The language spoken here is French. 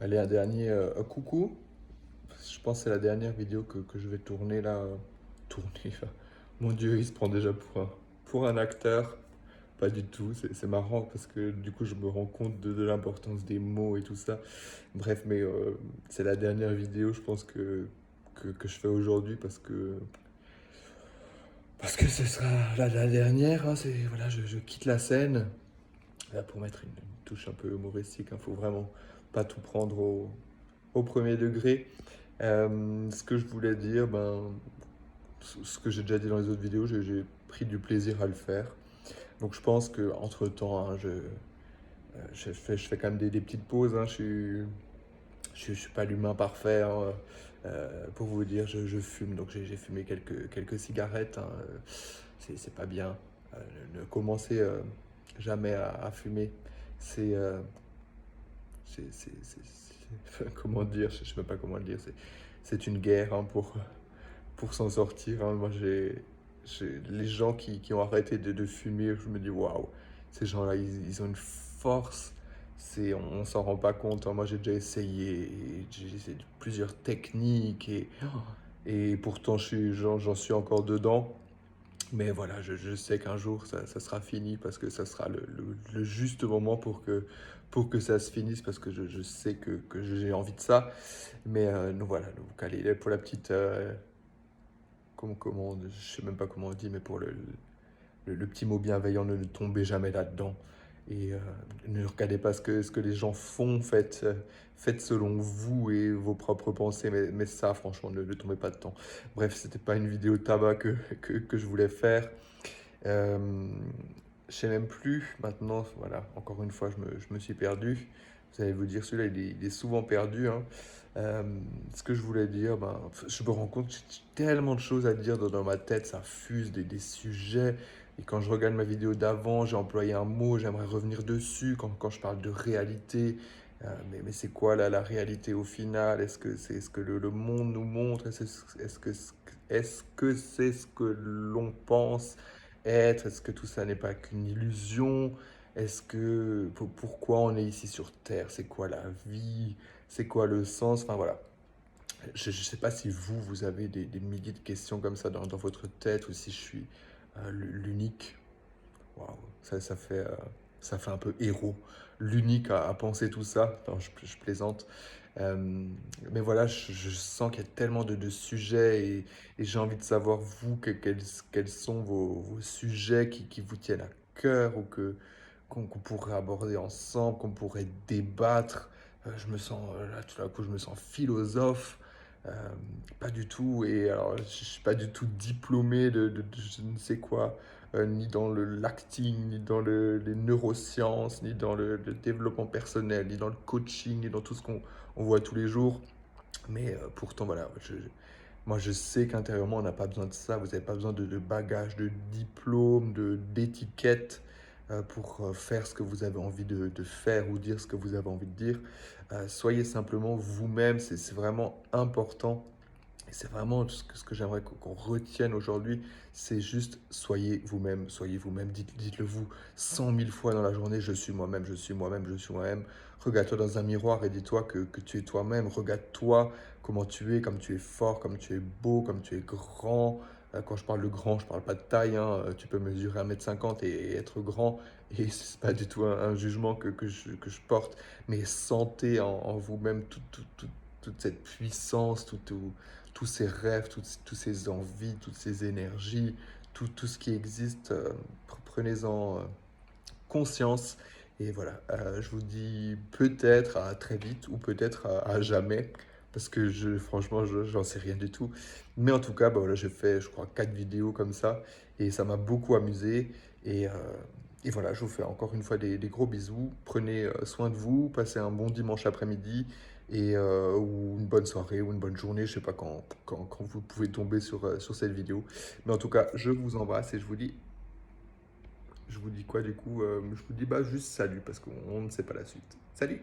Allez, un dernier coucou. Je pense que c'est la dernière vidéo que je vais tourner là. Tourner. Mon Dieu, il se prend déjà pour un acteur. Pas du tout. C'est marrant parce que du coup, je me rends compte de l'importance des mots et tout ça. Bref, mais c'est la dernière vidéo, je pense que je fais aujourd'hui parce que ce sera la dernière. Hein, voilà, je quitte la scène. Là, pour mettre une touche un peu humoristique, il faut vraiment pas tout prendre au premier degré. Ce que je voulais dire, ce que j'ai déjà dit dans les autres vidéos, j'ai pris du plaisir à le faire. Donc je pense que entre temps, hein, je fais quand même des petites pauses. Hein, je suis pas l'humain parfait. Hein, pour vous dire, je fume, donc j'ai fumé quelques cigarettes. Hein, c'est pas bien. Euh, ne commencez jamais à fumer. C'est comment dire, je sais même pas comment le dire. C'est une guerre, hein, pour s'en sortir. Hein. Moi, les gens qui ont arrêté de fumer, je me dis waouh, ces gens-là, ils ont une force. On s'en rend pas compte. Hein. Moi, j'ai déjà essayé, j'ai essayé plusieurs techniques et pourtant, j'en suis encore dedans. Mais voilà, je sais qu'un jour, ça sera fini parce que ça sera le juste moment pour que ça se finisse parce que je sais que j'ai envie de ça. Mais donc voilà, donc allez, pour la petite, je sais même pas comment on dit, mais pour le petit mot bienveillant, ne tombez jamais là-dedans. Et ne regardez pas ce que les gens font, faites selon vous et vos propres pensées, mais ça, franchement, ne tombez pas dedans. Bref, c'était pas une vidéo tabac que je voulais faire. Euh, je sais même plus, maintenant, voilà, encore une fois, je me suis perdu. Vous allez vous dire, celui-là, il est souvent perdu. Hein. Euh, Ce que je voulais dire, je me rends compte que j'ai tellement de choses à dire dans ma tête, ça fuse des sujets. Et quand je regarde ma vidéo d'avant, j'ai employé un mot, j'aimerais revenir dessus quand je parle de réalité. Mais c'est quoi là, la réalité au final? Est-ce que le monde nous montre? Est-ce que c'est ce que l'on pense être? Est-ce que tout ça n'est pas qu'une illusion? Pourquoi on est ici sur Terre? C'est quoi la vie? C'est quoi le sens? Enfin voilà. Je ne sais pas si vous avez des milliers de questions comme ça dans votre tête ou si je suis l'unique. Waouh, ça fait un peu héros. L'unique à penser tout ça. Non, je plaisante. Euh, mais voilà, je sens qu'il y a tellement de sujets et j'ai envie de savoir, vous, quels sont vos sujets qui vous tiennent à cœur ou qu'on pourrait aborder ensemble, qu'on pourrait débattre. Je me sens, là, tout d'un coup, je me sens philosophe. Euh, Pas du tout. Et alors, je suis pas du tout diplômé de je ne sais quoi, ni dans l'acting, ni dans les neurosciences, ni dans le développement personnel, ni dans le coaching, ni dans tout ce qu'on voit tous les jours. Mais pourtant, voilà, moi je sais qu'intérieurement, on n'a pas besoin de ça. Vous n'avez pas besoin de bagages, de diplômes, d'étiquettes pour faire ce que vous avez envie de faire ou dire ce que vous avez envie de dire. Soyez simplement vous-même, c'est vraiment important. Et c'est vraiment ce que j'aimerais qu'on retienne aujourd'hui, c'est juste soyez vous-même, soyez vous-même, dites-le vous 100 000 fois dans la journée, je suis moi-même, je suis moi-même, je suis moi-même. Regarde-toi dans un miroir et dis-toi que tu es toi-même, regarde-toi comment tu es, comme tu es fort, comme tu es beau, comme tu es grand. Quand je parle de grand, je parle pas de taille, hein. Tu peux mesurer 1,50 m et être grand, et c'est pas du tout un jugement que je porte, mais sentez en vous-même toute cette puissance, tous ces rêves, tous ces envies, toutes ces énergies, tout ce qui existe. Prenez-en conscience. Et voilà, je vous dis peut-être à très vite ou peut-être à jamais. Parce que franchement, j'en sais rien du tout. Mais en tout cas, voilà, j'ai fait, je crois, 4 vidéos comme ça. Et ça m'a beaucoup amusé. Et voilà, je vous fais encore une fois des gros bisous. Prenez soin de vous. Passez un bon dimanche après-midi. Ou une bonne soirée ou une bonne journée. Je sais pas quand vous pouvez tomber sur cette vidéo. Mais en tout cas, je vous embrasse et je vous dis quoi du coup? Je vous dis juste salut parce qu'on ne sait pas la suite. Salut!